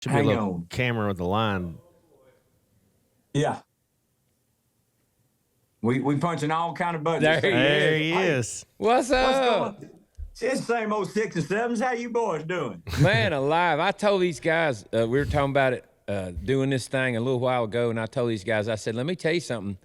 Should be a little camera with the line. Yeah. We punching all kind of buttons. There he is. What's up? What's going? It's the same old 6 and 7s. How you boys doing? Man alive. I told these guys, we were talking about it, doing this thing a little while ago, and I told these guys, I said, let me tell you something.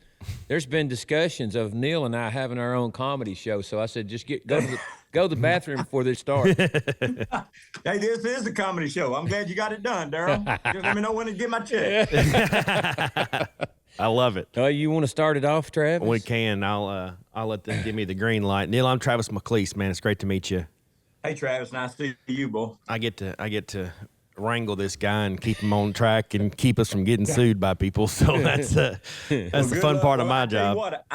There's been discussions of Neal and I having our own comedy show. So I said, just go to the bathroom before they start. Hey, this is a comedy show. I'm glad you got it done, Darryl. Just let me know when to get my check. I love it. You want to start it off, Travis? We can. I'll let them give me the green light. Neal, I'm Travis McLeese, man. It's great to meet you. Hey, Travis. Nice to see you, boy. I get to wrangle this guy and keep him on track and keep us from getting sued by people. So that's the fun part of my job. What,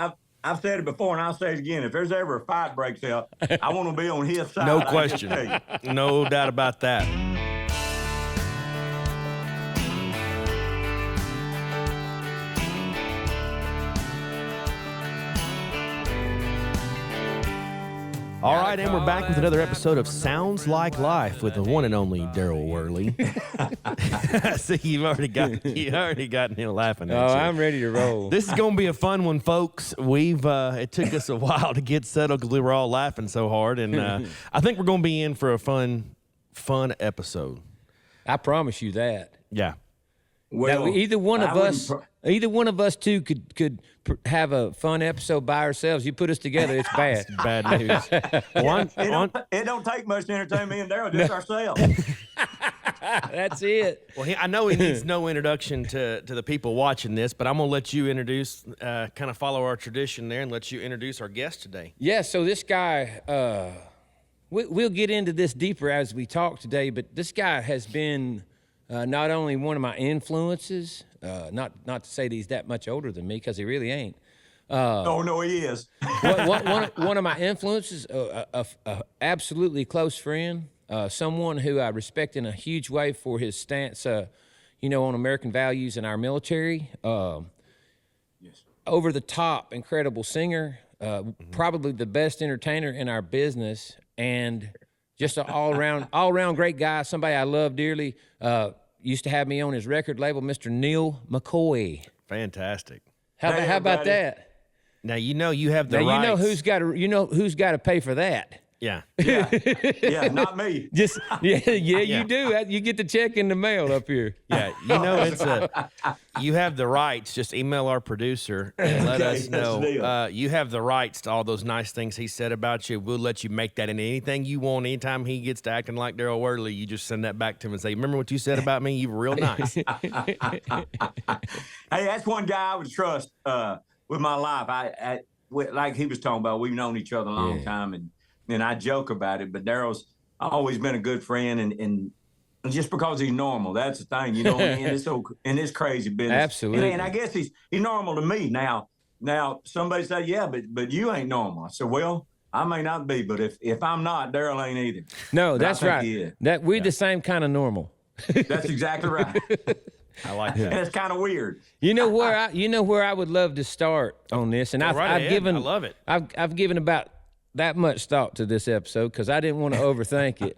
I've said it before and I'll say it again. If there's ever a fight breaks out, I want to be on his side. No question. No doubt about that. All right, and we're back with another episode of Sounds Like Life with the one and only Darryl Worley. See, you already got Neal laughing at you. I'm ready to roll. This is going to be a fun one, folks. It took us a while to get settled because we were all laughing so hard, and I think we're going to be in for a fun episode. I promise you that. Yeah. Well, now, either one of us two could have a fun episode by ourselves. You put us together, it's bad. It's bad news. It don't take much to entertain me and Darryl, just ourselves. That's it. Well, I know he needs no introduction to the people watching this, but I'm going to let you introduce, kind of follow our tradition there and let you introduce our guest today. Yeah, so this guy, we'll get into this deeper as we talk today, but this guy has been not only one of my influences, not to say that he's that much older than me, because he really ain't. Oh, no, he is. one of my influences, a absolutely close friend, someone who I respect in a huge way for his stance, on American values and our military. Yes. Over the top, incredible singer, probably the best entertainer in our business, and just an all around great guy. Somebody I love dearly. Used to have me on his record label, Mr. Neal McCoy. Fantastic. How about that? Now you have the rights. You know who's got to pay for that. Yeah. Yeah, not me. You do. You get the check in the mail up here. Yeah, you have the rights. Just email our producer and let us know. You have the rights to all those nice things he said about you. We'll let you make that into anything you want. Anytime he gets to acting like Darryl Worley, you just send that back to him and say, remember what you said about me? You were real nice. Hey, that's one guy I would trust with my life. Like he was talking about, we've known each other a long time, and I joke about it, but Darryl's always been a good friend, and just because he's normal, that's the thing, in this crazy business. Absolutely. And I guess he's normal to me now. Now somebody say, yeah, but you ain't normal. I said, well, I may not be, but if I'm not, Darryl ain't either. No, that's right. We're the same kind of normal. That's exactly right. I like that. And it's kind of weird. You know where I would love to start on this, and I've given. I love it. I've given about that much thought to this episode because I didn't want to overthink it.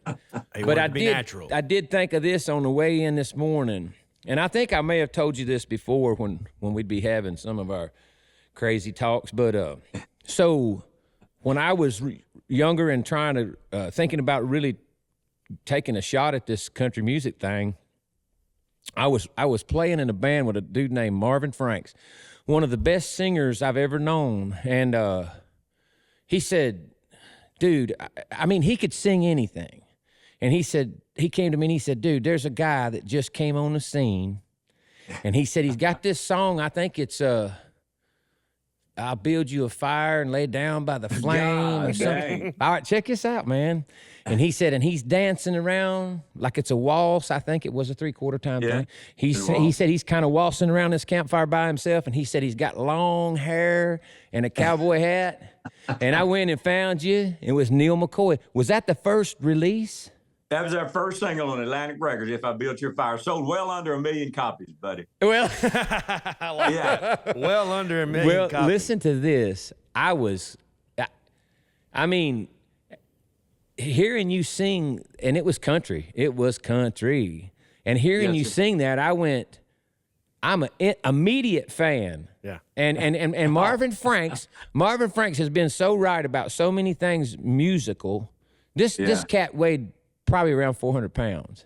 But I did think of this on the way in this morning, and I think I may have told you this before when we'd be having some of our crazy talks. But so when I was younger and trying to thinking about really taking a shot at this country music thing, I was playing in a band with a dude named Marvin Franks, one of the best singers I've ever known, and he said, dude, I mean, he could sing anything. And he came to me and he said, dude, there's a guy that just came on the scene. And he said, he's got this song. I think it's, I'll build you a fire and lay down by the flame or something. Dang. All right, check this out, man. And he said, and he's dancing around like it's a waltz. I think it was a 3/4 time thing. He said he's kind of waltzing around this campfire by himself. And he said he's got long hair and a cowboy hat. And I went and found you. It was Neal McCoy. Was that the first release? That was our first single on Atlantic Records, If I Built Your Fire. Sold well under 1 million copies, buddy. Well, I like that. Well under 1 million copies. Listen to this. I mean, hearing you sing, and it was country. It was country. And hearing you sing that, I went, I'm an immediate fan. Yeah. And Marvin Franks has been so right about so many things musical. This cat weighed probably around 400 pounds.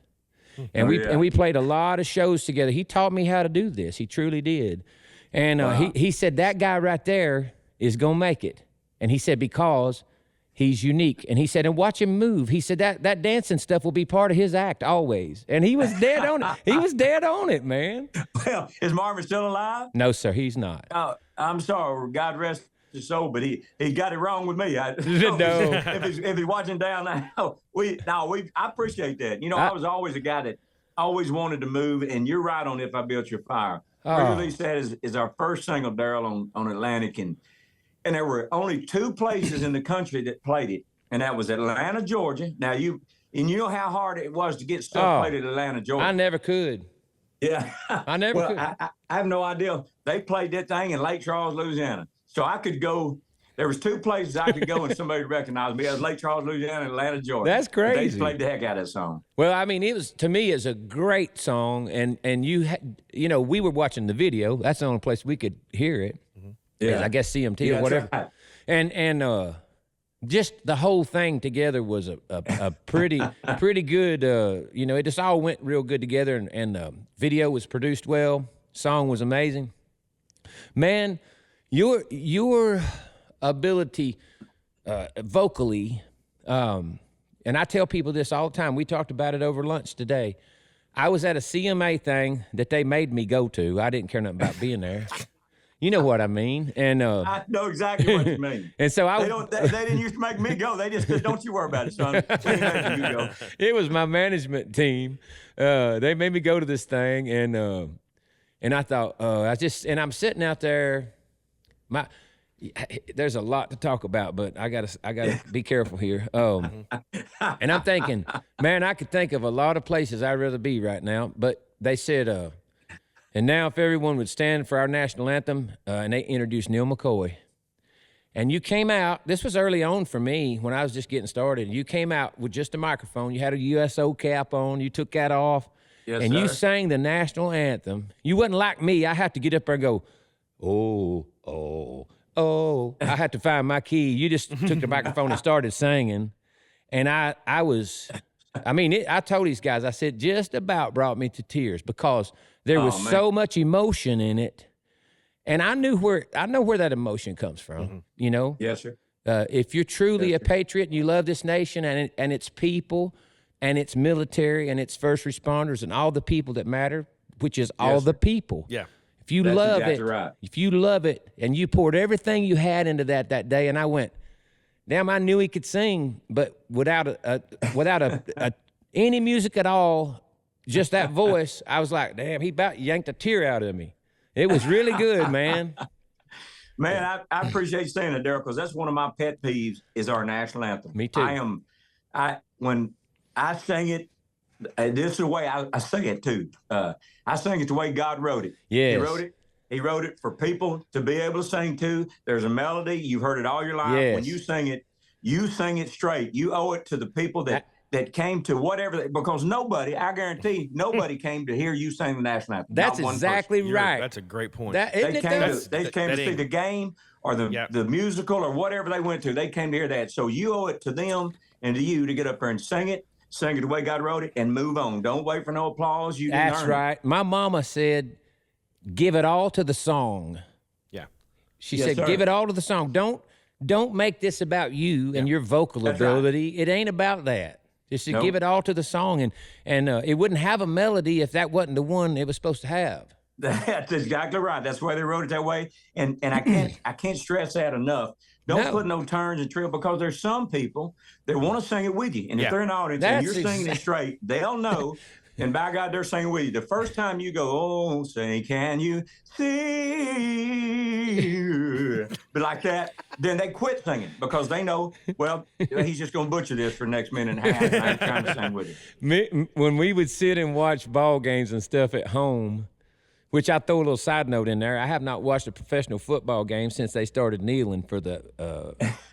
And we played a lot of shows together. He taught me how to do this. He truly did. And he said, that guy right there is going to make it. And he said, because he's unique. And he said, and watch him move. He said, that dancing stuff will be part of his act always. And he was dead on it. He was dead on it, man. Well, is Marvin still alive? No, sir, he's not. I'm sorry. God rest his soul, but he got it wrong with me. No. If he's watching down now, I appreciate that. You know, I was always a guy that always wanted to move, and you're right on If I Built Your Fire. Really sad is our first single, Darryl, on Atlantic, and there were only 2 places in the country that played it, and that was Atlanta, Georgia. Now you know how hard it was to get stuff played at Atlanta, Georgia. I never could. Yeah, I never could. I have no idea. They played that thing in Lake Charles, Louisiana, so I could go. There was 2 places I could go and somebody would recognize me. It was Lake Charles, Louisiana, and Atlanta, Georgia. That's crazy. They played the heck out of that song. Well, I mean, to me, it's a great song, and you know, we were watching the video. That's the only place we could hear it. Yeah, I guess CMT or whatever. Right. And just the whole thing together was a pretty good. You know, it just all went real good together, and the video was produced well. Song was amazing. Man, your ability vocally, and I tell people this all the time. We talked about it over lunch today. I was at a CMA thing that they made me go to. I didn't care nothing about being there. You know what I mean? And I know exactly what you mean. And so they didn't used to make me go. They just said, "Don't you worry about it, son. We ain't making you go." It was my management team. They made me go to this thing, and I thought, I'm sitting out there. There's a lot to talk about, but I gotta be careful here. And I'm thinking, man, I could think of a lot of places I'd rather be right now. But they said, and now if everyone would stand for our national anthem, and they introduced Neal McCoy. And you came out, this was early on for me when I was just getting started. You came out with just a microphone. You had a USO cap on. You took that off. Yes, and sir. You sang the national anthem. You wasn't like me. I had to get up there and go, oh. I had to find my key. You just took the microphone and started singing. And I told these guys, I said, just about brought me to tears because there was so much emotion in it. And I know where that emotion comes from, you know? Yes, sir. If you're truly a patriot and you love this nation and its people and its military and its first responders and all the people that matter, which is all the people. Yeah. If you love it, and you poured everything you had into that day, and I went, damn, I knew he could sing, but without any music at all, just that voice, I was like, damn, he about yanked a tear out of me. It was really good, man. Man, I appreciate you saying that, Darryl, because that's one of my pet peeves is our national anthem. Me too. When I sing it, this is the way I sing it too. I sing it the way God wrote it. Yes. He wrote it for people to be able to sing to. There's a melody. You've heard it all your life. Yes. When you sing it straight. You owe it to the people that came to whatever, because I guarantee nobody came to hear you sing the national anthem. That's exactly right. That's a great point. They came to see the game or the musical or whatever they went to. They came to hear that. So you owe it to them and to you to get up there and sing it the way God wrote it, and move on. Don't wait for no applause. That's right. My mama said, give it all to the song. Yeah. She said, give it all to the song. Don't make this about you and your vocal ability. Right. It ain't about that. Just to give it all to the song, and it wouldn't have a melody if that wasn't the one it was supposed to have. That's exactly right. That's why they wrote it that way. And I can't stress that enough. Don't put no turns and trill, because there's some people that want to sing it with you. And if they're in the audience and you're singing it straight, they'll know. And by God, they're singing with you. The first time you go, oh, say, can you see? But like that, then they quit singing because they know, well, he's just going to butcher this for the next minute and a half. And I ain't trying to sing with him. When we would sit and watch ball games and stuff at home, which I throw a little side note in there. I have not watched a professional football game since they started kneeling for the.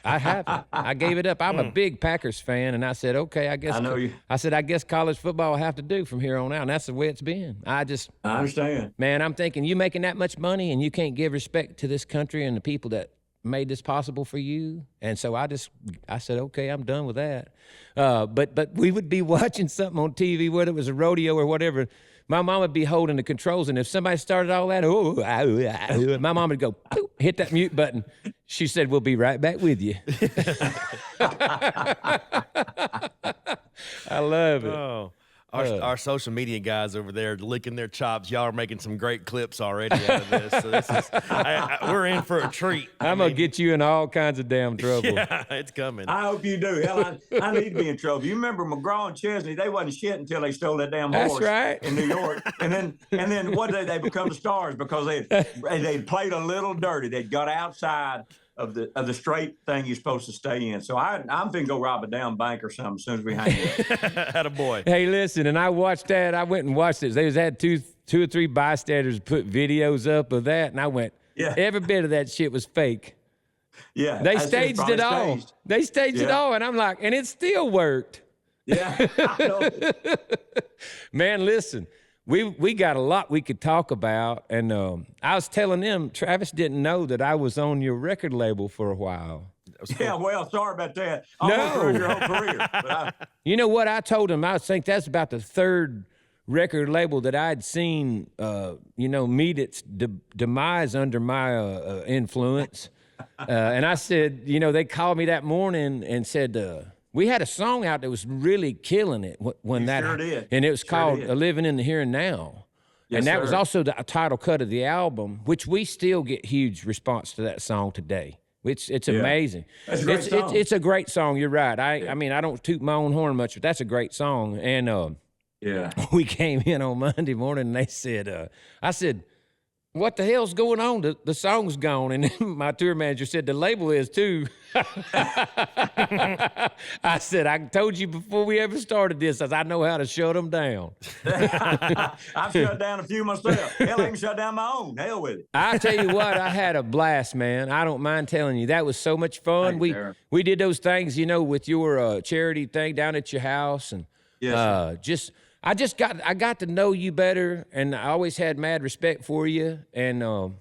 I haven't. I gave it up. I'm a big Packers fan, and I said, okay, I guess. I know you. I said, I guess college football will have to do from here on out, and that's the way it's been. I understand. Man, I'm thinking you making that much money, and you can't give respect to this country and the people that made this possible for you. And so I said, okay, I'm done with that. But we would be watching something on TV, whether it was a rodeo or whatever. My mom would be holding the controls, and if somebody started all that, my mom would go, poop, hit that mute button. She said, we'll be right back with you. I love it. Oh. Our social media guys over there licking their chops. Y'all are making some great clips already out of this. So this is, we're in for a treat. I'm going to get you in all kinds of damn trouble. Yeah, it's coming. I hope you do. Hell, I need to be in trouble. You remember McGraw and Chesney? They wasn't shit until they stole that damn horse. That's right. In New York. And then what did they become the stars? Because they played a little dirty. They got outside of the straight thing you're supposed to stay in. So I'm finna go rob a damn bank or something as soon as we hang up. Attaboy. Hey, listen, and I watched that. I went and watched it. They had two or three bystanders put videos up of that, and I went, yeah, every bit of that shit was fake. Yeah. They staged it all. They staged it all, and I'm like, and it still worked. Yeah. I know. Man, listen. We got a lot we could talk about, and I was telling them, Travis didn't know that I was on your record label for a while. Yeah, well, sorry about that. Almost ruined your whole career. You know what I told him? I think that's about the third record label that I'd seen, meet its demise under my influence. And I said, they called me that morning and said, we had a song out that was really killing it when that sure did. And it was called Living in the Here and Now. Yes, and that sir. was also the title cut of the album, which we still get huge response to that song today. It's amazing. That's a great song. It's a great song. You're right. I mean, I don't toot my own horn much, but that's a great song. And we came in on Monday morning and they said, I said, what the hell's going on? The song's gone. And my tour manager said, the label is too. I said, I told you before we ever started this, I know how to shut them down. I've shut down a few myself. Hell, I can shut down my own. Hell with it. I tell you what, I had a blast, man. I don't mind telling you. That was so much fun. Thanks, We did those things, with your charity thing down at your house. And yes, I got to know you better, and I always had mad respect for you. And,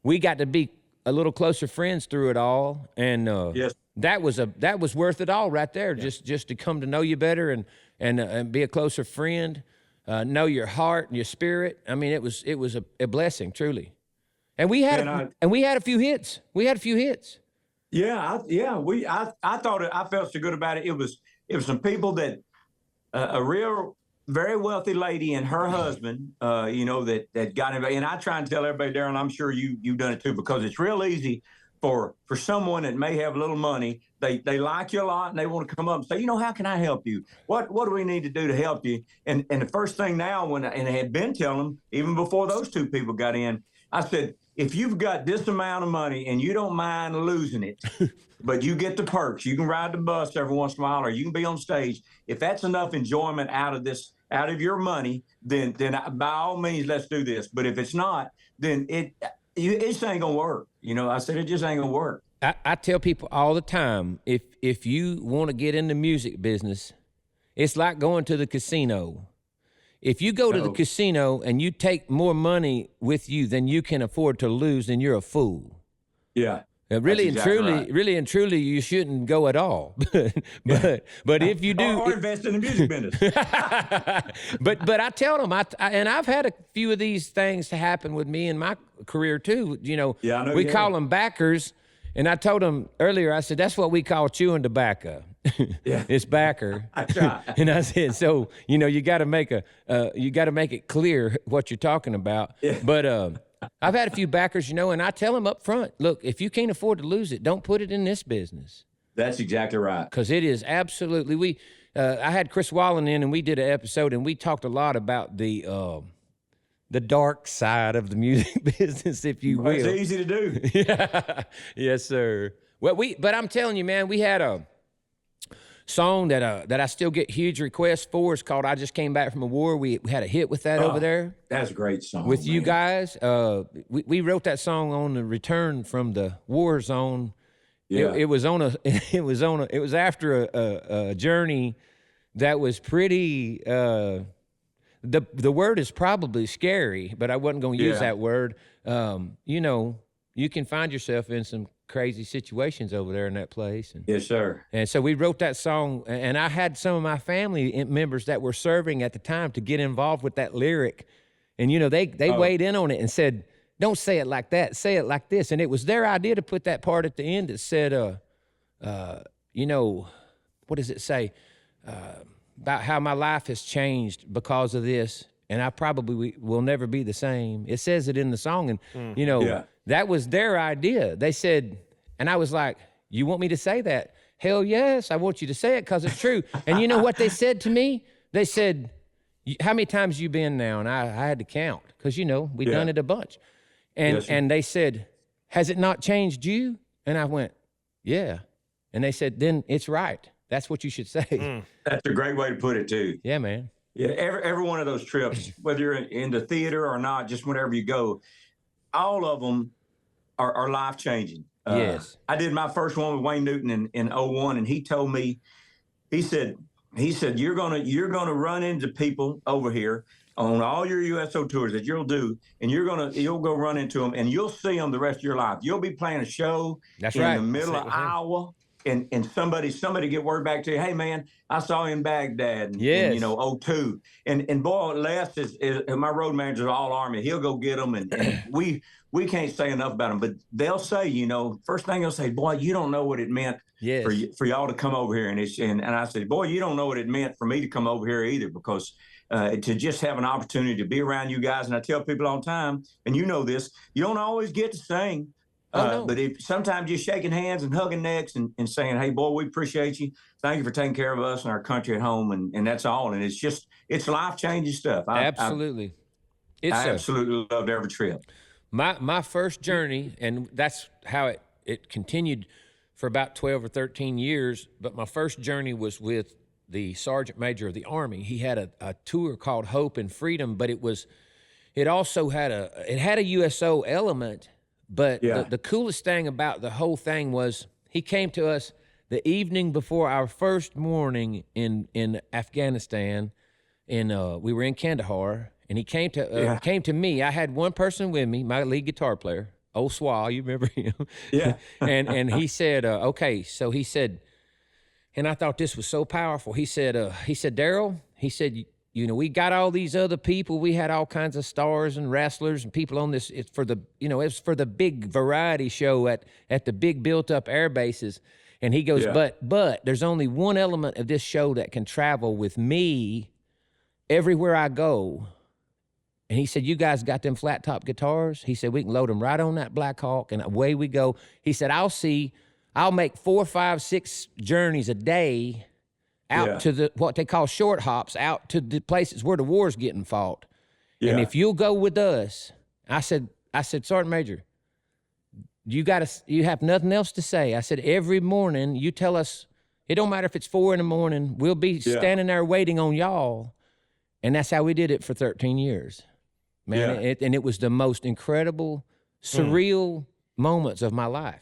we got to be a little closer friends through it all. And yes. that was worth it all right there, just to come to know you better and be a closer friend, know your heart and your spirit. I mean, it was a blessing, truly. And we had a few hits. Yeah, I thought I felt so good about it. It was some people that a real very wealthy lady and her husband, that got him. And I try and tell everybody, Darryl, I'm sure you've done it too, because it's real easy for someone that may have little money. They like you a lot and they want to come up and say, how can I help you? What do we need to do to help you? And the first thing now, and I had been telling them even before those two people got in, I said, if you've got this amount of money and you don't mind losing it, but you get the perks, you can ride the bus every once in a while, or you can be on stage. If that's enough enjoyment out of your money, then by all means, let's do this. But if it's not, then it just ain't gonna work. I said, it just ain't gonna work. I tell people all the time, if you want to get in the music business, it's like going to the casino. If you go to the casino and you take more money with you than you can afford to lose, then you're a fool. Yeah. Really and truly, you shouldn't go at all. but if you do, or invest in the music business. but I tell them, and I've had a few of these things to happen with me in my career too. I know we call them backers, and I told them earlier. I said that's what we call chewing tobacco. Yeah, it's backer. I try. And I said, so you got to make it clear what you're talking about. Yeah. But I've had a few backers, and I tell them up front, look, if you can't afford to lose it, don't put it in this business. That's exactly right. Because it is absolutely, I had Chris Wallen in and we did an episode and we talked a lot about the dark side of the music business, if you will. It's easy to do. Yeah. Yes, sir. Well, but I'm telling you, man, we had song that I still get huge requests for is called "I Just Came Back from a War." We had a hit with that over there. That's a great song with you man. guys. We wrote that song on the return from the war zone. Yeah. It was after a journey that was pretty. The word is probably scary, but I wasn't going to use that word. You know, you can find yourself in some crazy situations over there in that place. And, yes, sir. And so we wrote that song, and I had some of my family members that were serving at the time to get involved with that lyric. And, you know, they weighed in on it and said, don't say it like that, say it like this. And it was their idea to put that part at the end that said, you know, what does it say? About how my life has changed because of this, and I probably will never be the same. It says it in the song, and, you know, that was their idea. They said, and I was like, you want me to say that? Hell yes, I want you to say it because it's true. And you know what they said to me? They said, how many times you been now? And I had to count because, you know, we've done it a bunch. And they said, has it not changed you? And I went, yeah. And they said, then it's right. That's what you should say. That's a great way to put it, too. Yeah, man. Yeah, every one of those trips, whether you're in the theater or not, just whenever you go, all of them are life-changing. Yes. I did my first one with Wayne Newton in 01, and he told me, he said, you're gonna run into people over here on all your USO tours that you'll do, and you'll go run into them, and you'll see them the rest of your life. You'll be playing a show in the middle of Iowa, and somebody get word back to you, hey man, I saw you in Baghdad in you know 02, and boy, Les is my road manager's all Army. He'll go get them, and we can't say enough about them, but they'll say, you know, first thing they'll say, boy, you don't know what it meant for y'all to come over here, and I said, boy, you don't know what it meant for me to come over here either, because to just have an opportunity to be around you guys. And I tell people all the time, and you know this, you don't always get to sing, but if sometimes just shaking hands and hugging necks and saying, hey, boy, we appreciate you. Thank you for taking care of us and our country at home. And that's all. And it's life-changing stuff. Absolutely. I absolutely loved every trip. My first journey, and that's how it continued for about 12 or 13 years, but my first journey was with the Sergeant Major of the Army. He had a tour called Hope and Freedom, but it also had a USO element, but the coolest thing about the whole thing was he came to us the evening before our first morning in Afghanistan, and we were in Kandahar, and he came to me. I had one person with me, my lead guitar player, old Swall, you remember him? Yeah. and he said, okay, so he said, and I thought this was so powerful. He said, Darryl, he said, you know, we got all these other people. We had all kinds of stars and wrestlers and people on this. It's for the big variety show at the big built up air bases. And he goes, but there's only one element of this show that can travel with me everywhere I go. And he said, you guys got them flat top guitars? He said, we can load them right on that Black Hawk and away we go. He said, I'll make 4, 5, 6 journeys a day out to what they call short hops, out to the places where the war's getting fought. Yeah. And if you'll go with us, I said, Sergeant Major, you have nothing else to say. I said, every morning you tell us, it don't matter if it's 4 a.m, we'll be standing there waiting on y'all. And that's how we did it for 13 years. Man, it was the most incredible, surreal moments of my life.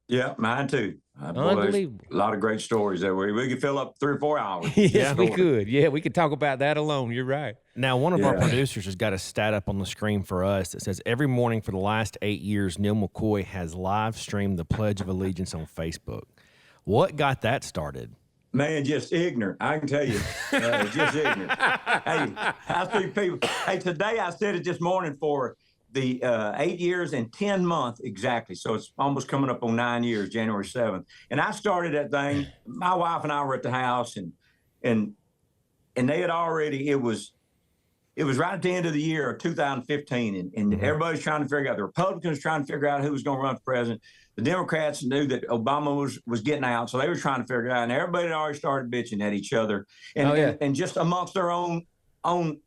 Yeah, mine too. Unbelievable. A lot of great stories there. We could fill up 3 or 4 hours. Yes, we could. Yeah, we could talk about that alone. You're right. Now, one of our producers has got a stat up on the screen for us that says every morning for the last 8 years, Neal McCoy has live streamed the Pledge of Allegiance on Facebook. What got that started? Man, just ignorant. I can tell you, just ignorant. Hey, I see people. Hey, today I said it this morning for the 8 years and 10 months exactly. So it's almost coming up on 9 years, January 7th. And I started that thing. My wife and I were at the house, and they had already. It was right at the end of the year of 2015, and everybody's trying to figure out. The Republicans trying to figure out who was going to run for president. The Democrats knew that Obama was getting out, so they were trying to figure it out. And everybody had already started bitching at each other, and just amongst their own Republicans,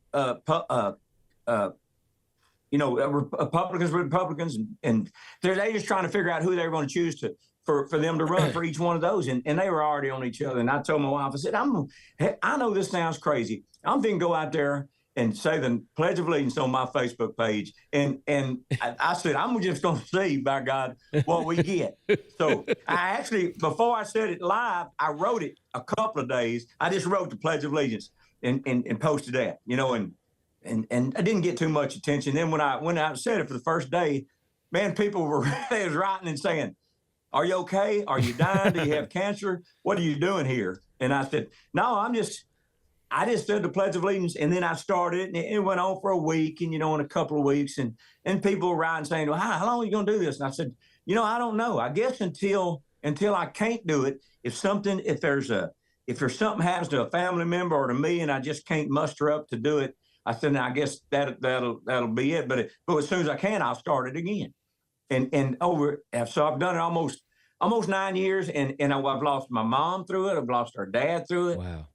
and they just trying to figure out who they were going to choose for them to run for each one of those. And they were already on each other. And I told my wife, I said, I know this sounds crazy. I'm going to go out there and say the Pledge of Allegiance on my Facebook page. And I said, I'm just going to see, by God, what we get. So I actually, before I said it live, I wrote it a couple of days. I just wrote the Pledge of Allegiance and posted that, you know, and I didn't get too much attention. Then when I went out and said it for the first day, man, people were they was writing and saying, "Are you okay? Are you dying? Do you have cancer? What are you doing here?" And I said, "No, I just said the Pledge of Allegiance," and then I started, and it went on for a week, and, you know, in a couple of weeks, and people were writing saying, "Well, how long are you going to do this?" And I said, "You know, I don't know. I guess until I can't do it. If something something happens to a family member or to me, and I just can't muster up to do it, I said, I guess that'll be it. But as soon as I can, I'll start it again." So I've done it almost 9 years, and I've lost my mom through it. I've lost our dad through it. Wow.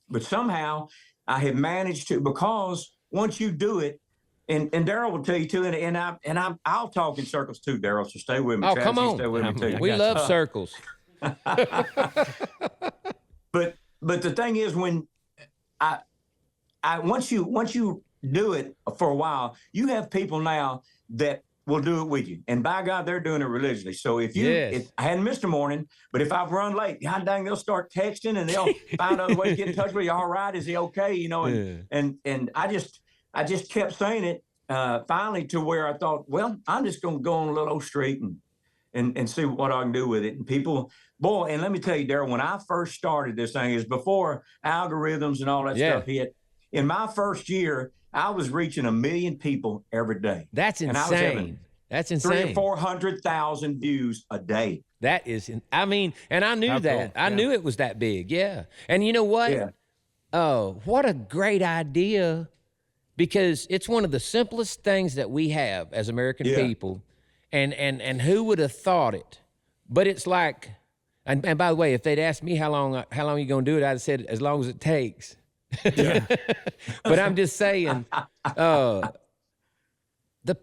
But somehow I have managed to, because once you do it, and Darryl will tell you too, and I'll talk in circles too, Darryl. So stay with me. Oh, Travis, come on. stay with me too. We love circles. But the thing is, when once you do it for a while, you have people now that will do it with you. And by God, they're doing it religiously. So if I hadn't missed a morning, but if I've run late, God dang, they'll start texting and they'll find other ways to get in touch with you. All right, is he okay? You know, and I just kept saying it finally to where I thought, well, I'm just going to go on a little old street and see what I can do with it. And people, boy, and let me tell you, Darryl, when I first started this thing, is before algorithms and all that stuff hit. In my first year, I was reaching 1 million people every day. That's insane. That's insane. 300,000 or 400,000 views a day. That is, I mean, and I knew that. Cool. I knew it was that big. Yeah. And you know what? Yeah. Oh, what a great idea, because it's one of the simplest things that we have as American people. And who would have thought it? But it's like, and by the way, if they'd asked me how long are you going to do it, I'd have said as long as it takes. Yeah. But I'm just saying, the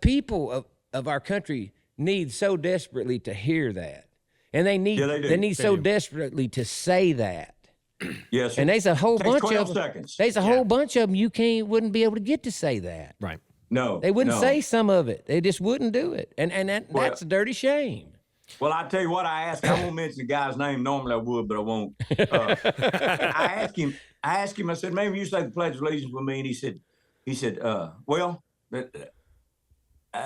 people of our country need so desperately to hear that, and they need so desperately to say that. Yes, and there's a whole bunch of seconds. There's a whole bunch of them wouldn't be able to get to say that. Right. No, they wouldn't say some of it. They just wouldn't do it, and that's a dirty shame. Well, I tell you what, I won't mention the guy's name. Normally I would, but I won't. I asked him, I said, maybe you say the Pledge of Allegiance with me. And he said, well,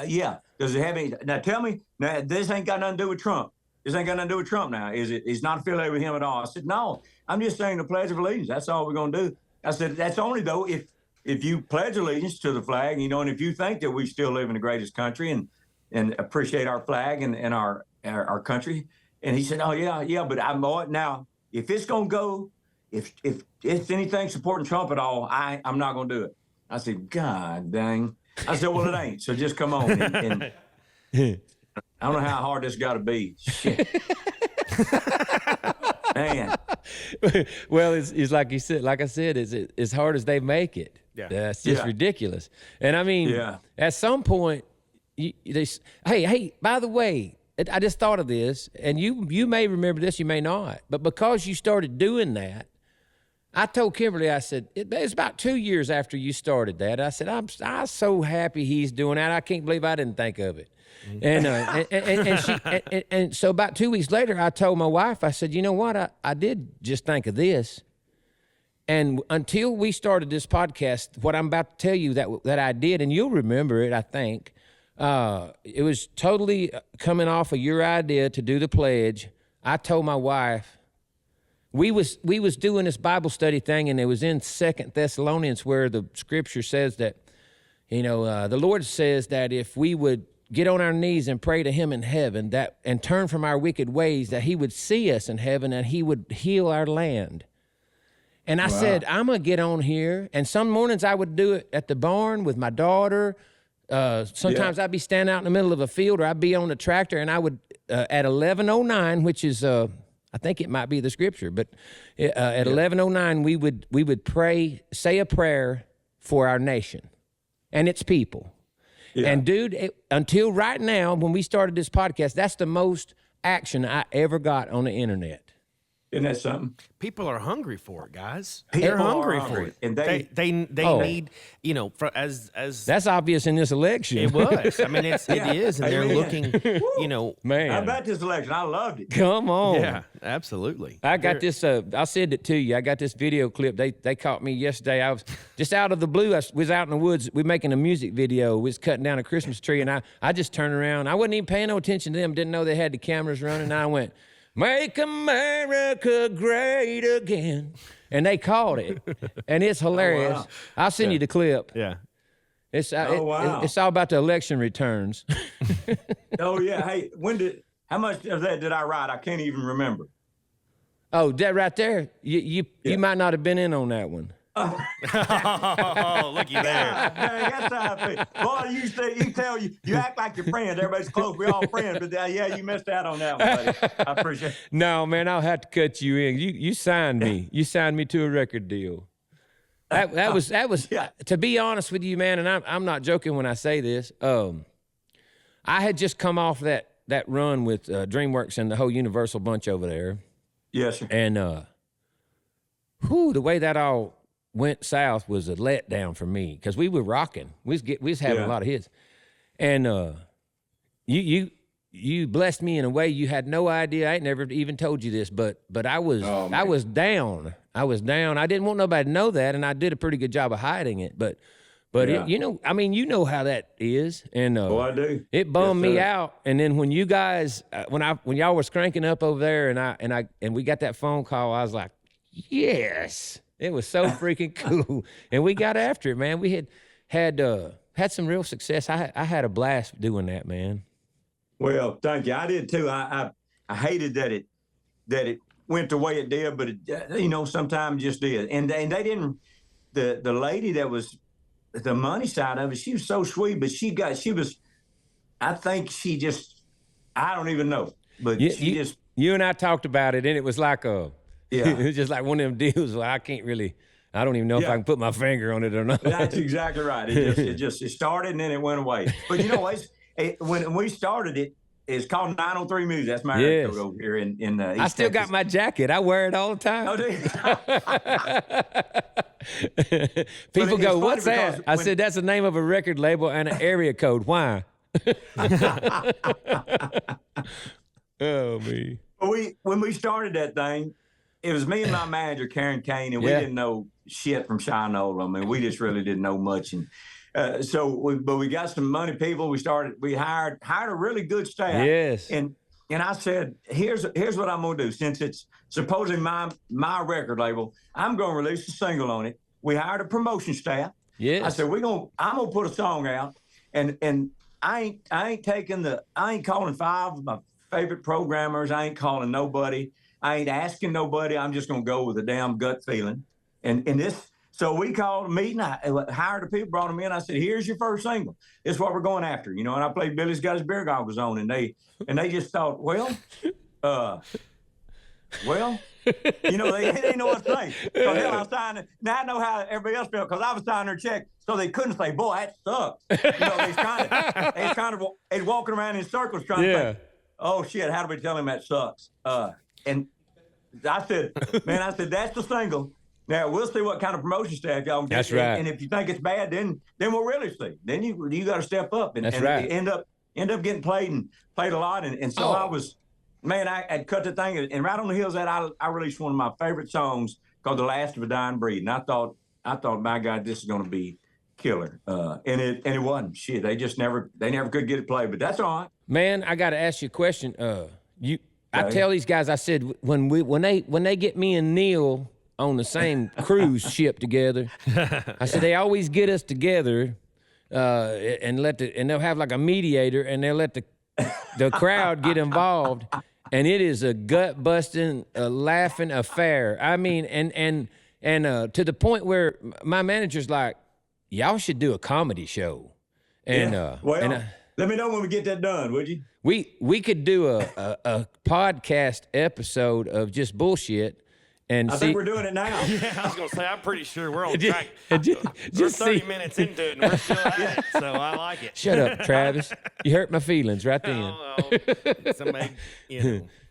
yeah. Does it have any, now tell me, now this ain't got nothing to do with Trump. This ain't got nothing to do with Trump now. It's not affiliated with him at all. I said, no, I'm just saying the Pledge of Allegiance. That's all we're going to do. I said, that's only though if you pledge allegiance to the flag, you know, and if you think that we still live in the greatest country and appreciate our flag and our country. And he said, oh, yeah, but now, if it's going to go, if it's anything supporting Trump at all, I'm not going to do it. I said, God dang. I said, well, it ain't. So just come on. And I don't know how hard this got to be. Shit. Man. Well, it's like you said, like I said, it's as hard as they make it. Yeah. That's just ridiculous. And I mean, at some point, hey, by the way, I just thought of this, and you may remember this, you may not, but because you started doing that, I told Kimberly, I said, it was about 2 years after you started that. I said, I'm so happy he's doing that. I can't believe I didn't think of it. And so about 2 weeks later, I told my wife, I said, you know what? I did just think of this. And until we started this podcast, what I'm about to tell you that I did, and you'll remember it, I think, it was totally coming off of your idea to do the pledge. I told my wife, we was doing this Bible study thing, and it was in 2 Thessalonians where the scripture says that, you know, the Lord says that if we would get on our knees and pray to him in heaven and turn from our wicked ways, that he would see us in heaven and he would heal our land. And I said, I'm going to get on here. And some mornings I would do it at the barn with my daughter. Sometimes I'd be standing out in the middle of a field, or I'd be on the tractor, and I would, at 11:09, which is, I think it might be the scripture, but at 11:09, we would pray, say a prayer for our nation and its people. Yeah. And dude, until right now, when we started this podcast, that's the most action I ever got on the internet. Isn't that something? People are hungry for it, guys. People They're hungry are for hungry, it, and they need, you know, as That's obvious in this election. it was. I mean, it is, and they're looking, you know, Man. How about this election? I loved it. Come on. yeah, absolutely. I got this. I sent it to you. I got this video clip. They caught me yesterday. I was just out of the blue. I was out in the woods. We're making a music video. We was cutting down a Christmas tree, and I just turned around. I wasn't even paying no attention to them. Didn't know they had the cameras running. And I went, "Make America great again," and they caught it, and it's hilarious. wow. I'll send you the clip. Yeah. It's wow. it's all about the election returns. Oh yeah. Hey, how much of that did I write? I can't even remember. Oh, that right there. You might not have been in on that one. Oh, looky there. Dang, that's how I feel. Boy, you act like you're friends. Everybody's close. We're all friends. But yeah, you missed out on that one, buddy. I appreciate it. No, man, I'll have to cut you in. You signed me. You signed me to a record deal. That was Yeah. To be honest with you, man, and I'm not joking when I say this. I had just come off that run with DreamWorks and the whole Universal bunch over there, Yes, sir. and the way that all went south was a letdown for me because we were rocking. We was having a lot of hits, and you blessed me in a way you had no idea. I ain't never even told you this, but I was down. I was down. I didn't want nobody to know that, and I did a pretty good job of hiding it. But Yeah. you know how that is, and I do. it bummed Yes, me sir. out. And then when you guys, when y'all was cranking up over there, and we got that phone call, I was like, yes, it was so freaking cool, and we got after it, man. We had some real success. I had a blast doing that, man. Well, thank you. I did too. I hated that it went the way it did, but it, sometimes just did. And they didn't. The lady that was the money side of it, she was so sweet, but she was. I think she just. I don't even know, but You and I talked about it, and it was like Yeah. it was just like one of them deals where I don't even know if I can put my finger on it or not. That's exactly right. It started and then it went away. But when we started it's called 903 Music. That's my area code over here in East I still got Texas. my jacket. I wear it all the time. Oh, do you? People But go, it's "What's funny that?" because I said, "That's the name of a record label and an area code." Why? Oh, me. When we started that thing, it was me and my manager, Karen Kane, and we didn't know shit from Shinola. I mean, we just really didn't know much. And but we got some money people. We hired a really good staff. Yes. And I said, here's what I'm gonna do. Since it's supposedly my record label, I'm gonna release a single on it. We hired a promotion staff. Yes. I said, I'm gonna put a song out, and I ain't calling five of my favorite programmers. I ain't calling nobody. I ain't asking nobody. I'm just gonna go with a damn gut feeling. And this, so we called a meeting. I hired the people, brought them in. I said, "Here's your first single. This is what we're going after." And I played Billy's Got His Beer Goggles on, and they just thought, well, they didn't know what to say. So then I signed it. Now I know how everybody else felt because I was signing their check, so they couldn't say, "Boy, that sucks." They walking around in circles trying to think, "Oh shit, how do we tell him that sucks?" And I said, "That's the single. Now we'll see what kind of promotion staff y'all get. That's right. And if you think it's bad, then we'll really see. Then you got to step up and end up getting played a lot. And so I was, man, I cut the thing, and right on the heels of that, I released one of my favorite songs called "The Last of a Dying Breed." And I thought, my God, this is going to be killer. And it wasn't. Shit, they never could get it played. But that's all right. Man, I got to ask you a question. I tell these guys, I said, when they get me and Neal on the same cruise ship together, I said they always get us together, and they'll have like a mediator, and they'll let the crowd get involved, and it is a gut busting, laughing affair. I mean, and to the point where my manager's like, "Y'all should do a comedy show," and let me know when we get that done, would you? We could do a podcast episode of just bullshit, And I think we're doing it now. Yeah, I was gonna say I'm pretty sure we're on track. Just 30 minutes into it, and we're still at it, so I like it. Shut up, Travis. You hurt my feelings right then. Oh, somebody,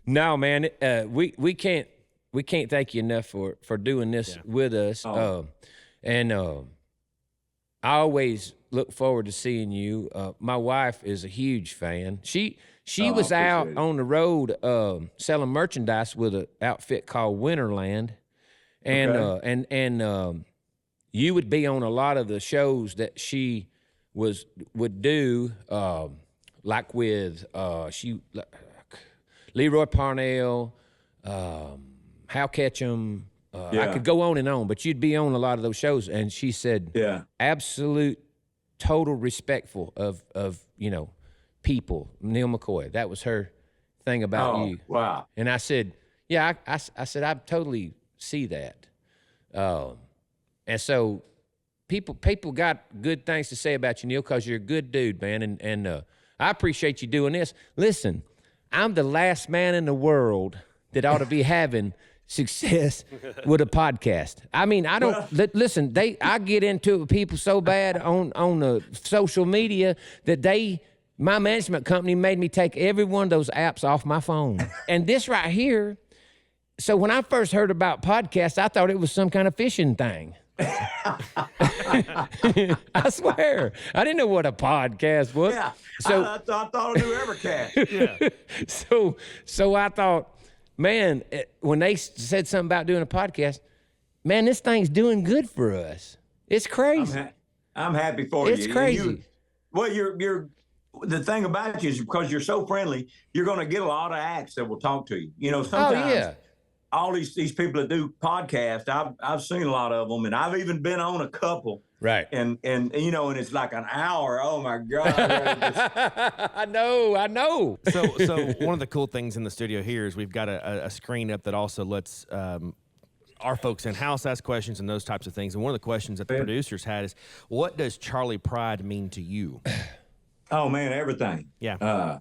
No, man, we can't thank you enough for doing this with us. And I always look forward to seeing you. My wife is a huge fan. She was out on the road selling merchandise with an outfit called Winterland, and you would be on a lot of the shows that she would do, like with Leroy Parnell, Hal Ketchum. I could go on and on, but you'd be on a lot of those shows. And she said, absolute, total respectful of people. Neal McCoy. That was her thing about you. Wow. And I said, yeah, I said, I totally see that. And so people got good things to say about you, Neal, because you're a good dude, man. And I appreciate you doing this. Listen, I'm the last man in the world that ought to be having success with a podcast. I mean, I don't listen. I get into it with people so bad on the social media that my management company made me take every one of those apps off my phone. And this right here. So when I first heard about podcasts, I thought it was some kind of fishing thing. I swear, I didn't know what a podcast was. Yeah, so I thought I knew Evercast. Yeah. So I thought, man, when they said something about doing a podcast, man, this thing's doing good for us. It's crazy. I'm happy for you. It's crazy. You're the thing about you is because you're so friendly, you're going to get a lot of acts that will talk to you. Sometimes all these people that do podcasts, I've seen a lot of them, and I've even been on a couple. Right. And it's like an hour. Oh my God. I know. So one of the cool things in the studio here is we've got a screen up that also lets our folks in house ask questions and those types of things. And one of the questions that the producers had is, what does Charlie Pride mean to you? Oh man, everything. Yeah.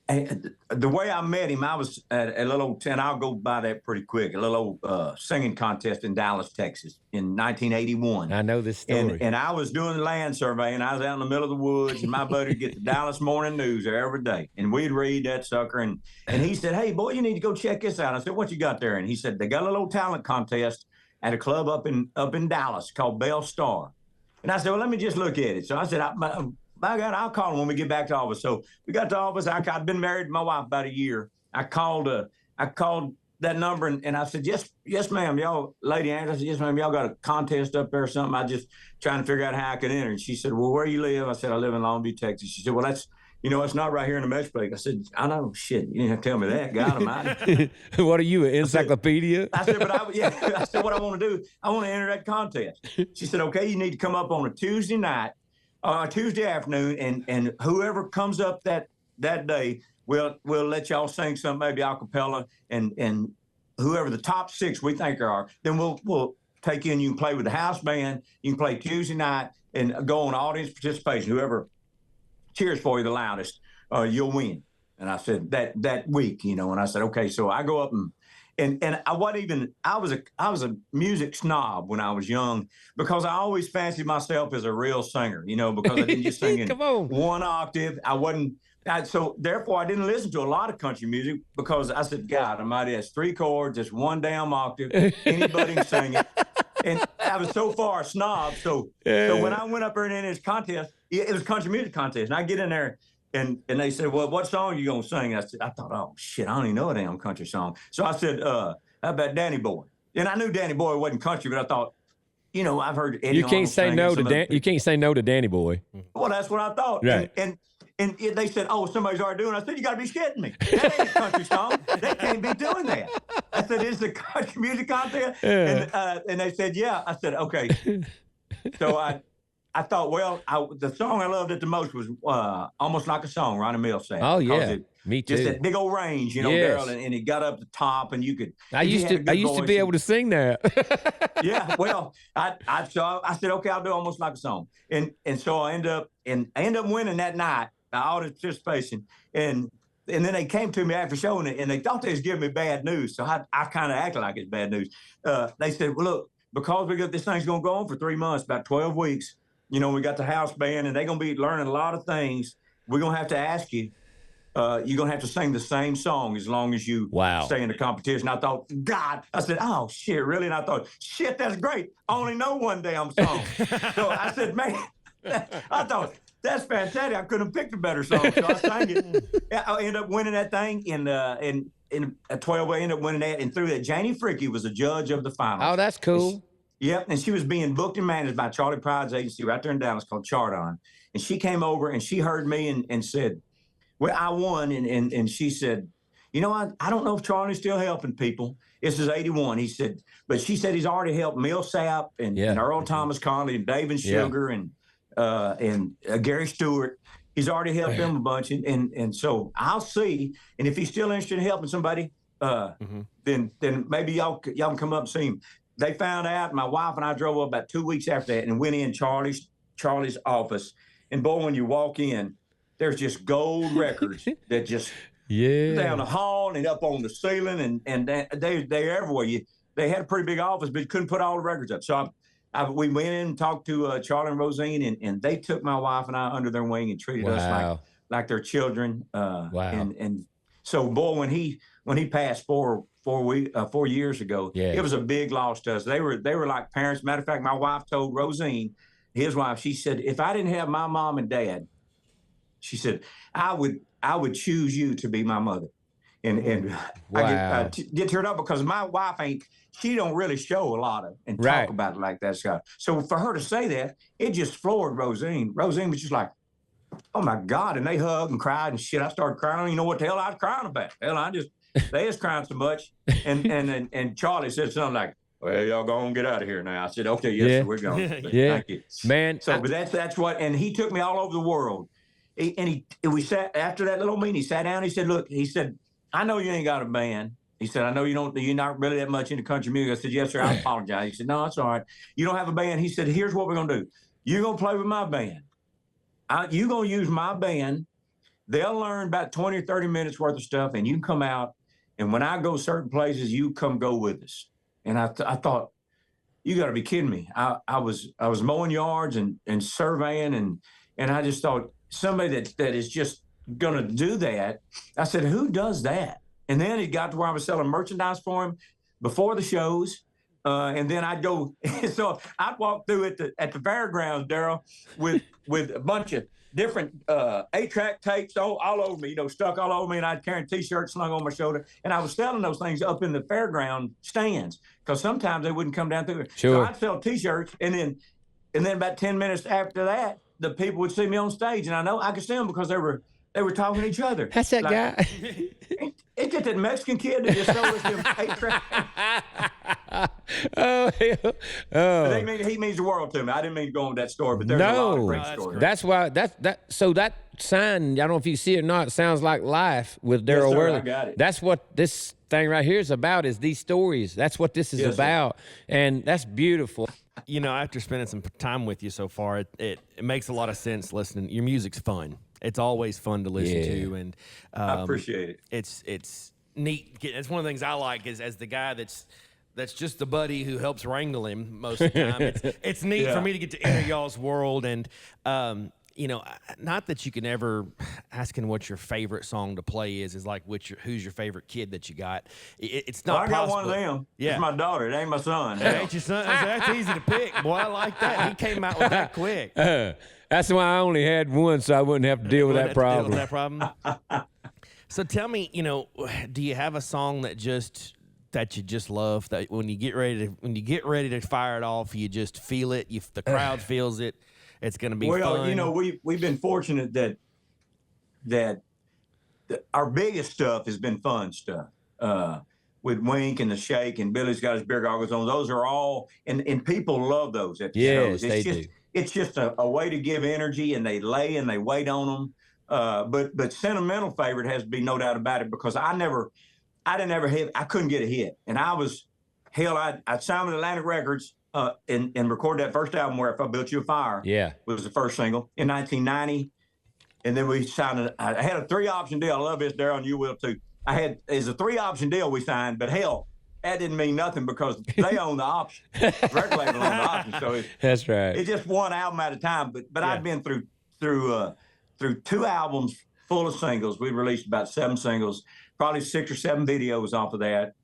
The way I met him, I was at a little, and I'll go by that pretty quick, a little singing contest in Dallas, Texas in 1981. I know this story. And I was doing the land survey, and I was out in the middle of the woods, and my buddy would get the Dallas Morning News there every day. And we'd read that sucker. And he said, hey, boy, you need to go check this out. I said, what you got there? And he said, they got a little talent contest at a club up in Dallas called Bell Star. And I said, well, let me just look at it. So I said, by God, I'll call him when we get back to office. So we got to office. I'd been married to my wife about a year. I called that number and I said, yes, ma'am, y'all, Lady Anne. I said, yes, ma'am, y'all got a contest up there or something. I just trying to figure out how I could enter. And she said, well, where you live? I said, I live in Longview, Texas. She said, well, that's, it's not right here in the Metroplex. I said, I know, shit. You didn't have to tell me that. God almighty. What are you, an encyclopedia? I said, I said, what I want to do, I want to enter that contest. She said, okay, you need to come up on a Tuesday night, Tuesday afternoon, and whoever comes up that day, we'll let y'all sing something, maybe a cappella, and whoever the top 6 we think are, then we'll take you and you can play with the house band. You can play Tuesday night and go on audience participation. Whoever cheers for you the loudest, you'll win. And I said that week, and I said, okay, so I go up and I wasn't even, I was a music snob when I was young because I always fancied myself as a real singer, because I didn't just sing in one octave. So therefore I didn't listen to a lot of country music because I said, God almighty, that's 3 chords, just one damn octave, anybody can sing it. And I was so far a snob. So when I went up there and in this contest, it was a country music contest, and I get in there and they said, well, what song are you going to sing? I thought, oh, shit, I don't even know a damn country song. So I said, how about Danny Boy? And I knew Danny Boy wasn't country, but I thought, I've heard Eddie. You can't say no to Danny Boy. Well, that's what I thought. Right. And they said, oh, somebody's already doing it. I said, you got to be shitting me. That ain't a country song. They can't be doing that. I said, it's a country music contest? Yeah. And they said, yeah. I said, okay. So I thought, well, the song I loved it the most was Almost Like a Song, Ronnie Mills sang. Oh, yeah. Me too. Just that big old range, yes. Darryl, and it got up the top, and you could. I used to be able to sing that. Yeah, well, I said, okay, I'll do Almost Like a Song, and so I end up winning that night, audience participation, and and then they came to me after showing it, and they thought they was giving me bad news. So I kind of acted like it's bad news. They said, well, look, because we got this thing's going to go on for 3 months, about 12 weeks, we got the house band, and they're going to be learning a lot of things. We're going to have to ask you, you're going to have to sing the same song as long as you stay in the competition. I thought, God, I said, oh, shit, really? And I thought, shit, that's great. I only know one damn song. So I said, man, I thought, that's fantastic. I couldn't have picked a better song, so I sang it. I ended up winning that thing in a 12. I ended up winning that, and through that, Janie Fricke was a judge of the finals. Oh, that's cool. Yep, and she was being booked and managed by Charlie Pride's agency right there in Dallas called Chardon. And she came over and she heard me and said, well, I won, and she said, I don't know if Charlie's still helping people. This is 81. He said, but she said he's already helped Mill Sapp and Earl Thomas Conley and Dave and Sugar and Gary Stewart. He's already helped them a bunch, and so I'll see. And if he's still interested in helping somebody, then maybe y'all can come up and see him. They found out. My wife and I drove up about 2 weeks after that and went in Charlie's office. And boy, when you walk in, there's just gold records that just down the hall and up on the ceiling, and they're everywhere. They had a pretty big office, but you couldn't put all the records up. So we went in and talked to Charlie and Rosine, and they took my wife and I under their wing and treated us like their children. And so, boy, when he passed 4 years ago, it was a big loss to us. They were like parents. Matter of fact, my wife told Rosine, his wife, she said, if I didn't have my mom and dad, she said, I would choose you to be my mother. And I get turned up because my wife she don't really show a lot of and talk about it like that, Scott. So for her to say that, it just floored Rosine. Rosine was just like, oh my God. And they hugged and cried and shit. I started crying. I don't even know what the hell I was crying about. Hell, they was crying so much. And Charlie said something like, well, y'all go on, get out of here now. I said, okay, yes, sir, we're going. Thank you. Man. So, but that's what, and he took me all over the world. We sat, after that little meeting, he sat down, he said, look, he said, I know you ain't got a band. He said, I know you're not really that much into country music. I said, yes, sir, I apologize. He said, no, it's all right. You don't have a band. He said, here's what we're going to do. You're going to play with my band. You're going to use my band. They'll learn about 20 or 30 minutes worth of stuff, and you can come out. And when I go certain places, you come go with us. And I thought, you got to be kidding me. I was mowing yards and surveying, and I just thought, somebody that is just going to do that. I said, who does that? And then it got to where I was selling merchandise for him before the shows. And then I'd go, so I'd walk through at the fairgrounds, Darryl, with a bunch of different 8-track tapes all over me, stuck all over me, and I'd carry a T-shirt slung on my shoulder. And I was selling those things up in the fairground stands because sometimes they wouldn't come down through it. Sure. So I'd sell T-shirts, and then about 10 minutes after that, the people would see me on stage, and I know I could see them because they were talking to each other. That's that guy. It's just that Mexican kid that just sold us them 8-track. Oh, hell. Oh. He means the world to me. I didn't mean to go on that story, but there's a lot of great stories. That's why so that sign, I don't know if you see it or not, it sounds like life with Darryl Worley. I got it. That's what this thing right here is about, is these stories. That's what this is about. Sir. And that's beautiful. After spending some time with you so far, it makes a lot of sense listening. Your music's fun. It's always fun to listen to, and I appreciate it. It's neat. It's one of the things I like is as the guy that's just the buddy who helps wrangle him most of the time. It's neat for me to get to enter y'all's world, and not that you can ever asking what your favorite song to play is like who's your favorite kid that you got. It's not. I got one of them. Yeah, it's my daughter. It ain't my son. It ain't your son. That's easy to pick. Boy, I like that. He came out with that quick. That's why I only had one, so I wouldn't have to deal with that problem. So tell me, do you have a song that you just love, that when you get ready to fire it off, you just feel it, the crowd feels it, it's going to be fun? We've been fortunate that our biggest stuff has been fun stuff. With Wink and the Shake and Billy's got his beer goggles on. Those are all, and people love those at the shows. Yes, they do. It's just a way to give energy, and they lay and they wait on them. But sentimental favorite has to be no doubt about it, because I didn't ever hit. I couldn't get a hit, and I signed with Atlantic Records and recorded that first album where "If I Built You a Fire." Yeah, was the first single in 1990, And then we signed I had a 3-option deal. I love this, Darryl, and you will too. It's a 3-option deal we signed, but hell, that didn't mean nothing because they own the option. Record label owned the option. So that's right. It's just one album at a time. But I've been through 2 albums full of singles. We released about 7 singles, probably 6 or 7 videos off of that.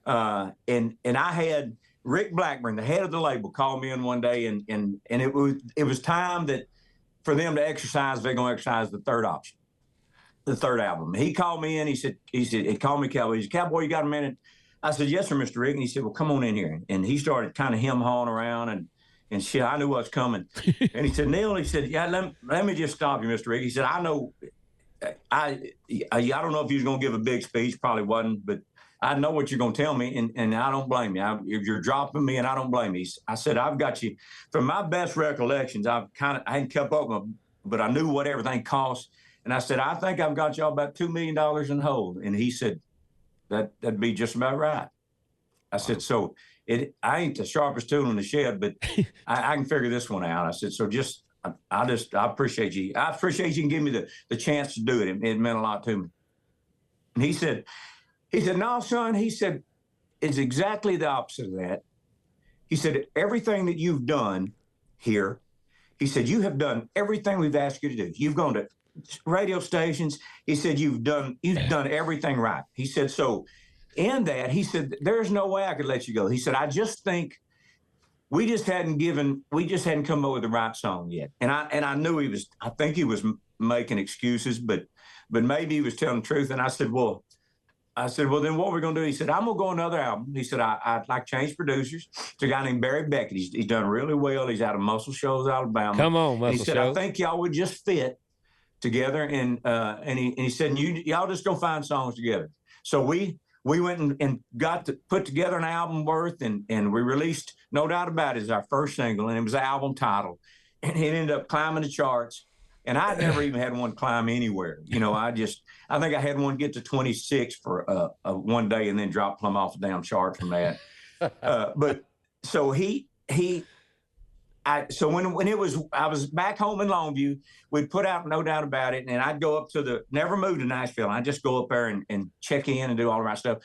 And I had Rick Blackburn, the head of the label, call me in one day, and it was time that for them to exercise. They're gonna exercise the 3rd option, the 3rd album. He called me in. He said, call me Cowboy. He said, Cowboy, you got a minute? I said, yes, sir, Mr. Rick. And he said, well, come on in here. And he started kind of hem-hawing around and shit. I knew what was coming. And he said, Neal, he said, yeah, let me just stop you, Mr. Rick. He said, I know, I don't know if he was going to give a big speech, probably wasn't, but I know what you're going to tell me, and I don't blame you. If you're dropping me, and I don't blame you. I said, I've got you. From my best recollections, I hadn't kept up with them, but I knew what everything cost. And I said, I think I've got y'all about $2 million in hold. And he said, that'd be just about right. I said, so I ain't the sharpest tool in the shed, but I can figure this one out. I said, so I appreciate you. I appreciate you can give me the chance to do it. It meant a lot to me. And he said, no, son, he said, it's exactly the opposite of that. He said, everything that you've done here, he said, you have done everything we've asked you to do. You've gone to radio stations. He said, you've done everything right. He said, so in that, he said, there's no way I could let you go. He said, I just think we just hadn't come up with the right song yet. And I knew I think he was making excuses, but maybe he was telling the truth. And I said, well, then what we're going to do? He said, I'm going to go another album. He said, I'd like to change producers. It's a guy named Barry Beckett. He's done really well. He's out of Muscle Shoals, Alabama. Come on, Muscle Shoals. He said, I think y'all would just fit together. And he said, y'all just go find songs together. So we went and got to put together an album worth, and we released No Doubt About It as our first single, and it was the album title. And it ended up climbing the charts. And I'd never even had one climb anywhere. I think I had one get to 26 for one day and then drop plumb off the damn chart from that. But so so when I was back home in Longview, we'd put out No Doubt About It, and I'd go up to never moved to Nashville. I'd just go up there and check in and do all the right stuff.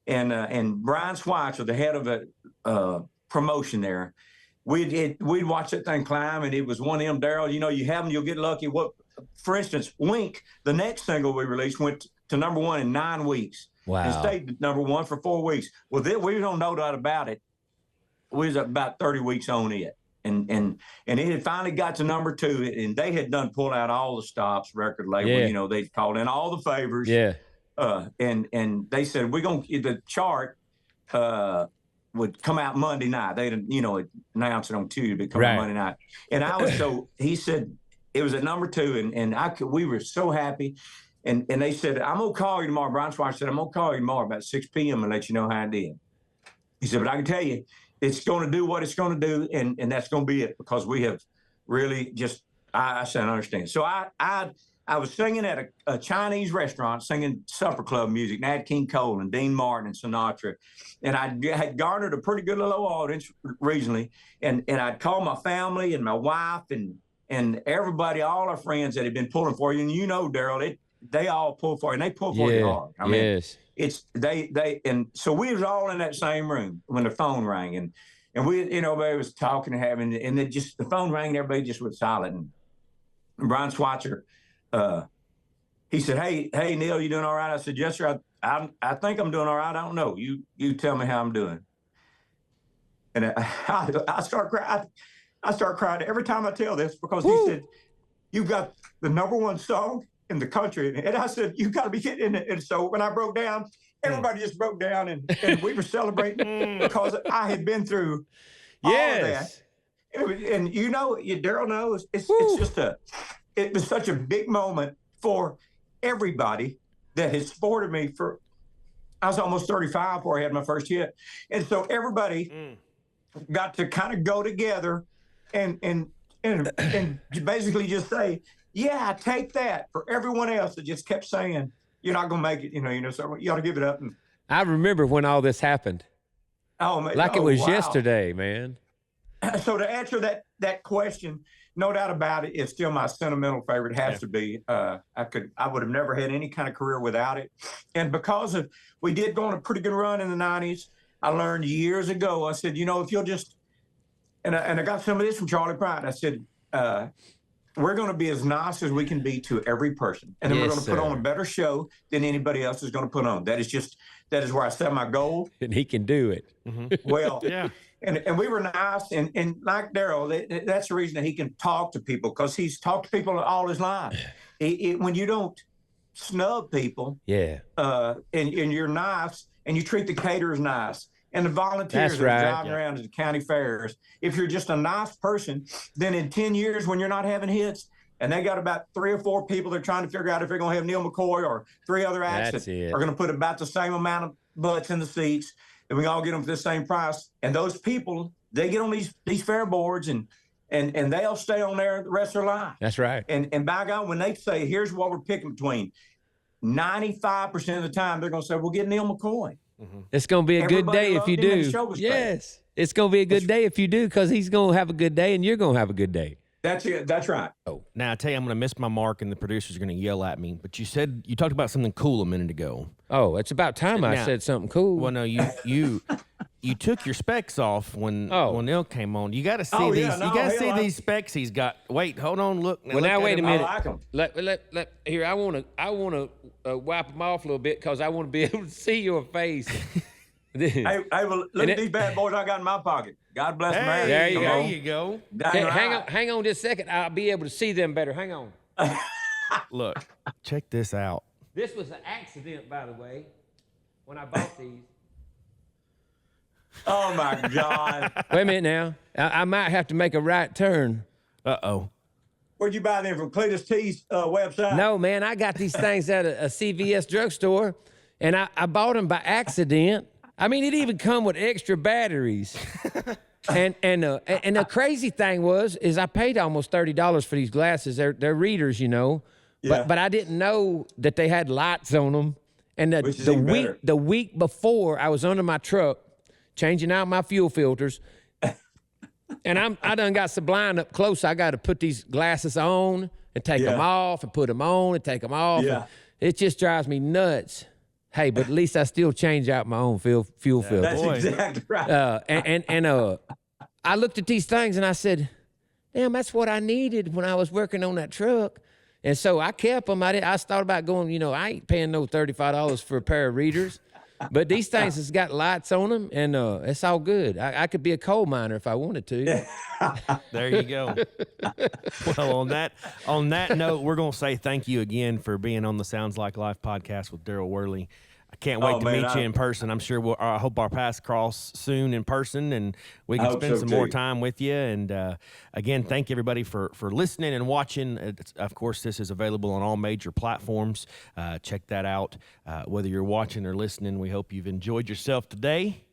And Brian Schweitzer, the head of the promotion there, we'd watch that thing climb, and it was one of them, Darryl, you have them, you'll get lucky. For instance, Wink, the next single we released, went to number 1 in 9 weeks. Wow. And stayed number 1 for 4 weeks. Well, we don't know that about it. We was about 30 weeks on it. And it had finally got to number 2, and they had pulled out all the stops, record label. Yeah. They called in all the favors. Yeah. And they said, the chart would come out Monday night. They'd, announce it on Tuesday, but come out Monday night. And he said it was at number 2, and we were so happy. And they said, I'm going to call you tomorrow. Brian Schweitzer said, I'm going to call you tomorrow about 6 p.m. and let you know how I did. He said, but I can tell you, it's going to do what it's going to do, and that's going to be it, because we have really just, I said, I understand. So I was singing at a Chinese restaurant, singing supper club music, Nat King Cole and Dean Martin and Sinatra. And I had garnered a pretty good little audience recently. And I'd call my family and my wife and everybody, all our friends that had been pulling for you. And Darryl, they all pull for you, and they pull for you hard. I mean, yes. It's and so we was all in that same room when the phone rang, and we, everybody was talking and having, and then just the phone rang and everybody just went silent. And Brian Schweitzer, he said, hey, Neal, you doing all right? I said, yes, sir. I think I'm doing all right. I don't know. You tell me how I'm doing. And I start crying. I start crying every time I tell this, because he said, you've got the number 1 song in the country. And I said, you got to be kidding. And so when I broke down, everybody just broke down, and we were celebrating because I had been through all of that. And Darryl knows, it was such a big moment for everybody that had supported me I was almost 35 before I had my first hit. And so everybody got to kind of go together and basically just say, yeah, I take that, for everyone else that just kept saying, you're not going to make it, so you ought to give it up. And I remember when all this happened. Oh, man. Like it was yesterday, man. So to answer that question, no doubt about it, it's still my sentimental favorite. Has to be. I would have never had any kind of career without it. And because of, we did go on a pretty good run in the 90s. I learned years ago, I said, if you'll just, and I got some of this from Charlie Pride. I said, we're going to be as nice as we can be to every person. And then we're going to put on a better show than anybody else is going to put on. That is where I set my goal. And he can do it. Mm-hmm. Well, yeah. And we were nice. And like Darryl, that's the reason that he can talk to people, because he's talked to people all his life. When you don't snub people, and you're nice, and you treat the caterers nice, and the volunteers that are driving around to the county fairs, if you're just a nice person, then in 10 years when you're not having hits, and they got about 3 or 4 people they're trying to figure out if they're going to have Neal McCoy or 3 other acts that are going to put about the same amount of butts in the seats, and we all get them for the same price. And those people, they get on these fair boards, and they'll stay on there the rest of their life. That's right. And by God, when they say, here's what we're picking between, 95% of the time they're going to say, we'll get Neal McCoy. Mm-hmm. It's going to be a good day if you do. Yes. It's going to be a good day if you do, because he's going to have a good day and you're going to have a good day. That's it. That's right. Oh, now I tell you, I'm going to miss my mark and the producers are going to yell at me. But you talked about something cool a minute ago. Oh, it's about time I said something cool. Well, no, you took your specs off when Neal came on. You got to see these. You got to see these specs he's got. Wait, hold on, look. Well, now wait a minute. I like them. Let here. I want to wipe them off a little bit, because I want to be able to see your face. Hey, well, look at these bad boys I got in my pocket. God bless America. There you go. Hey, hang on just a second. I'll be able to see them better. Hang on. Look, check this out. This was an accident, by the way, when I bought these. Oh, my God. Wait a minute now. I might have to make a right turn. Uh-oh. Where'd you buy them from? Cletus T's website? No, man. I got these things at a CVS drugstore, and I bought them by accident. I mean, it even come with extra batteries. And the crazy thing is I paid almost $30 for these glasses. They're readers, Yeah. But I didn't know that they had lights on them. And the week before, I was under my truck changing out my fuel filters, and I done got so blind up close. I got to put these glasses on and take them off, and put them on and take them off. Yeah. It just drives me nuts. Hey, but at least I still change out my own fuel filter. That's exactly right. And I looked at these things and I said, damn, that's what I needed when I was working on that truck. And so I kept them. I thought about going, I ain't paying no $35 for a pair of readers. But these things has got lights on them, and it's all good. I could be a coal miner if I wanted to. There you go. Well, on that note, we're going to say thank you again for being on the Sounds Like Life podcast with Darryl Worley. I can't wait to meet you in person. I'm sure I hope our paths cross soon in person, and we can spend some more time with you. And again, thank everybody for listening and watching. Of course, this is available on all major platforms. Check that out. Whether you're watching or listening, we hope you've enjoyed yourself today.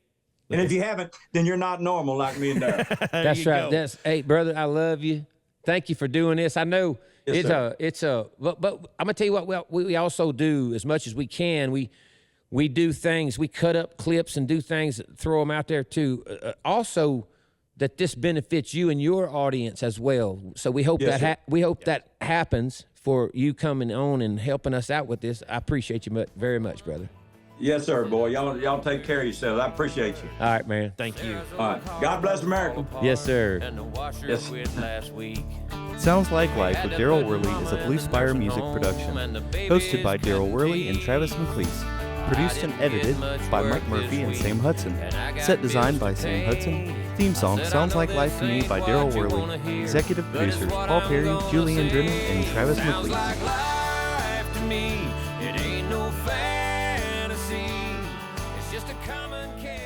And if you haven't, then you're not normal like me and Darryl. That's right. Hey, brother, I love you. Thank you for doing this. I know but I'm gonna tell you what we also do as much as we can. We do things, we cut up clips and do things, throw them out there too. Also, that this benefits you and your audience as well. So we hope that happens for you coming on and helping us out with this. I appreciate you very much, brother. Yes, sir, boy. Y'all take care of yourselves. I appreciate you. All right, man. Thank you. All right. God bless America. Yes, sir. Yes. Sounds Like Life with Darryl Worley is a Blue Spire music production. Hosted by Darryl Worley and Travis McLeese. Produced and edited by Mike Murphy and Sam Hudson. Set designed by Sam Hudson. Theme song Sounds Like Life to Me by Darryl Worley. Executive producers Paul Perry, Julian Drennan, and Travis McLeese. It ain't no fantasy. It's just a common case.